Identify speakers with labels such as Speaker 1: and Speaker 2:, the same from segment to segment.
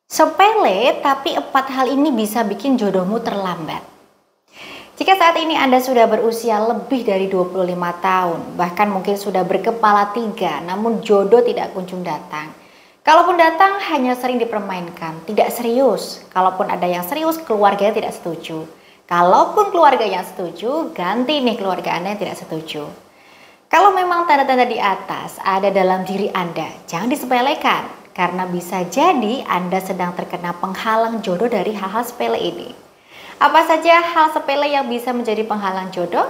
Speaker 1: Sepele, tapi 4 hal ini bisa bikin jodohmu terlambat. Jika saat ini Anda sudah berusia lebih dari 25 tahun, bahkan mungkin sudah berkepala 3, namun jodoh tidak kunjung datang. Kalaupun datang, hanya sering dipermainkan, tidak serius. Kalaupun ada yang serius, keluarganya tidak setuju. Kalaupun keluarga yang setuju, ganti nih keluarga Anda yang tidak setuju. Kalau memang tanda-tanda di atas ada dalam diri Anda, jangan disepelekan. Karena bisa jadi Anda sedang terkena penghalang jodoh dari hal-hal sepele ini. Apa saja hal sepele yang bisa menjadi penghalang jodoh?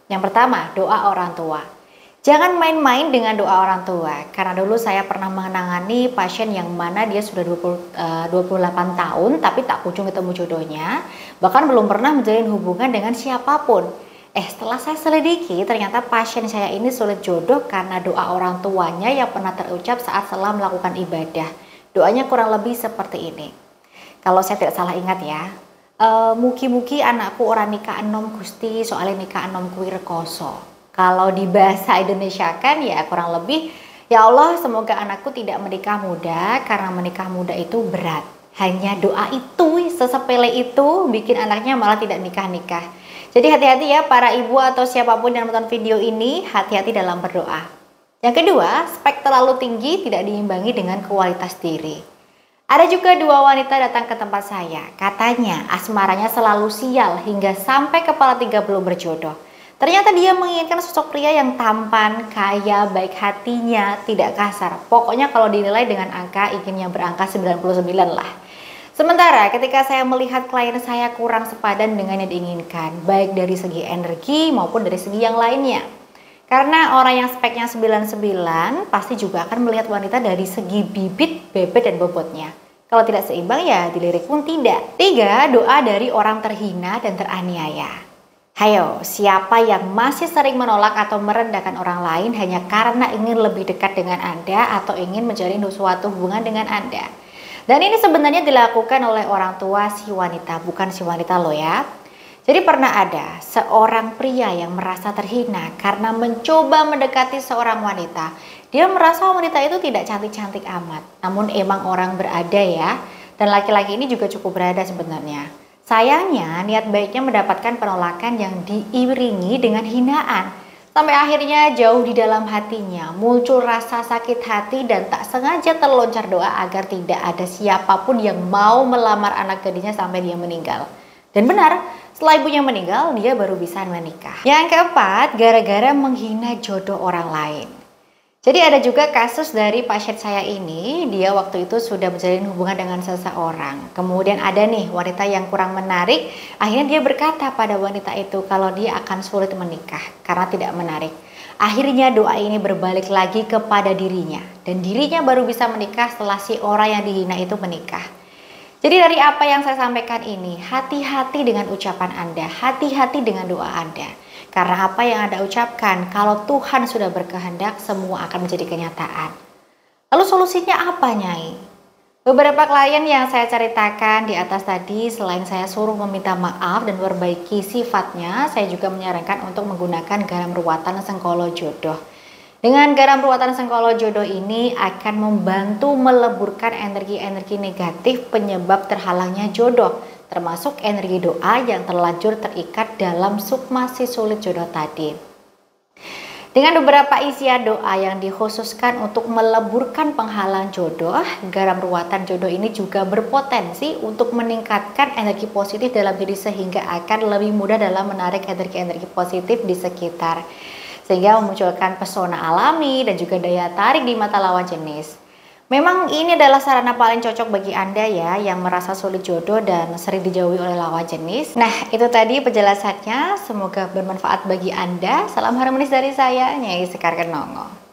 Speaker 1: Yang pertama, doa orang tua. Jangan main-main dengan doa orang tua. Karena dulu saya pernah menangani pasien yang mana dia sudah 28 tahun tapi tak kunjung ketemu jodohnya. Bahkan belum pernah menjalin hubungan dengan siapapun. Setelah saya selidiki, ternyata pasien saya ini sulit jodoh karena doa orang tuanya yang pernah terucap saat setelah melakukan ibadah. Doanya kurang lebih seperti ini. Kalau saya tidak salah ingat ya, mugi-mugi anakku ora nikah enom Gusti, soalnya nikah enom kuwi rekoso. Kalau di bahasa Indonesia kan ya kurang lebih, ya Allah semoga anakku tidak menikah muda karena menikah muda itu berat. Hanya doa itu, sesepele itu bikin anaknya malah tidak nikah-nikah. Jadi hati-hati ya para ibu atau siapapun yang menonton video ini, hati-hati dalam berdoa. Yang kedua, spek terlalu tinggi tidak diimbangi dengan kualitas diri. Ada juga 2 wanita datang ke tempat saya. Katanya asmaranya selalu sial hingga sampai kepala 3 belum berjodoh. Ternyata dia menginginkan sosok pria yang tampan, kaya, baik hatinya, tidak kasar. Pokoknya kalau dinilai dengan angka, ingin yang berangka 99 lah. Sementara ketika saya melihat klien saya kurang sepadan dengan yang diinginkan, baik dari segi energi maupun dari segi yang lainnya. Karena orang yang speknya 99 pasti juga akan melihat wanita dari segi bibit, bebet, dan bobotnya. Kalau tidak seimbang ya dilirik pun tidak. 3, doa dari orang terhina dan teraniaya. Hayo, siapa yang masih sering menolak atau merendahkan orang lain hanya karena ingin lebih dekat dengan Anda atau ingin menjalin suatu hubungan dengan Anda? Dan ini sebenarnya dilakukan oleh orang tua si wanita, bukan si wanita loh ya. Jadi pernah ada seorang pria yang merasa terhina karena mencoba mendekati seorang wanita. Dia merasa wanita itu tidak cantik-cantik amat. Namun emang orang berada ya. Dan laki-laki ini juga cukup berada sebenarnya. Sayangnya niat baiknya mendapatkan penolakan yang diiringi dengan hinaan. Sampai akhirnya jauh di dalam hatinya muncul rasa sakit hati dan tak sengaja terloncar doa agar tidak ada siapapun yang mau melamar anak gadisnya sampai dia meninggal. Dan benar, setelah ibunya meninggal dia baru bisa menikah. Yang keempat, gara-gara menghina jodoh orang lain. Jadi ada juga kasus dari pasien saya ini, dia waktu itu sudah menjalin hubungan dengan seseorang. Kemudian ada nih wanita yang kurang menarik, akhirnya dia berkata pada wanita itu kalau dia akan sulit menikah karena tidak menarik. Akhirnya doa ini berbalik lagi kepada dirinya, dan dirinya baru bisa menikah setelah si orang yang dihina itu menikah. Jadi dari apa yang saya sampaikan ini, hati-hati dengan ucapan Anda, hati-hati dengan doa Anda. Karena apa yang Anda ucapkan, kalau Tuhan sudah berkehendak, semua akan menjadi kenyataan. Lalu solusinya apa, Nyai? Beberapa klien yang saya ceritakan di atas tadi, selain saya suruh meminta maaf dan memperbaiki sifatnya, saya juga menyarankan untuk menggunakan garam ruwatan sengkolo jodoh. Dengan garam ruwatan sengkolo jodoh ini akan membantu meleburkan energi-energi negatif penyebab terhalangnya jodoh, termasuk energi doa yang terlanjur terikat dalam sukma si sulit jodoh tadi. Dengan beberapa isian doa yang dikhususkan untuk meleburkan penghalang jodoh, garam ruwatan jodoh ini juga berpotensi untuk meningkatkan energi positif dalam diri sehingga akan lebih mudah dalam menarik energi-energi positif di sekitar. Sehingga memunculkan pesona alami dan juga daya tarik di mata lawan jenis. Memang ini adalah sarana paling cocok bagi Anda ya yang merasa sulit jodoh dan sering dijauhi oleh lawan jenis. Nah, itu tadi penjelasannya, semoga bermanfaat bagi Anda. Salam harmonis dari saya, Nyai Sekar Kenongo.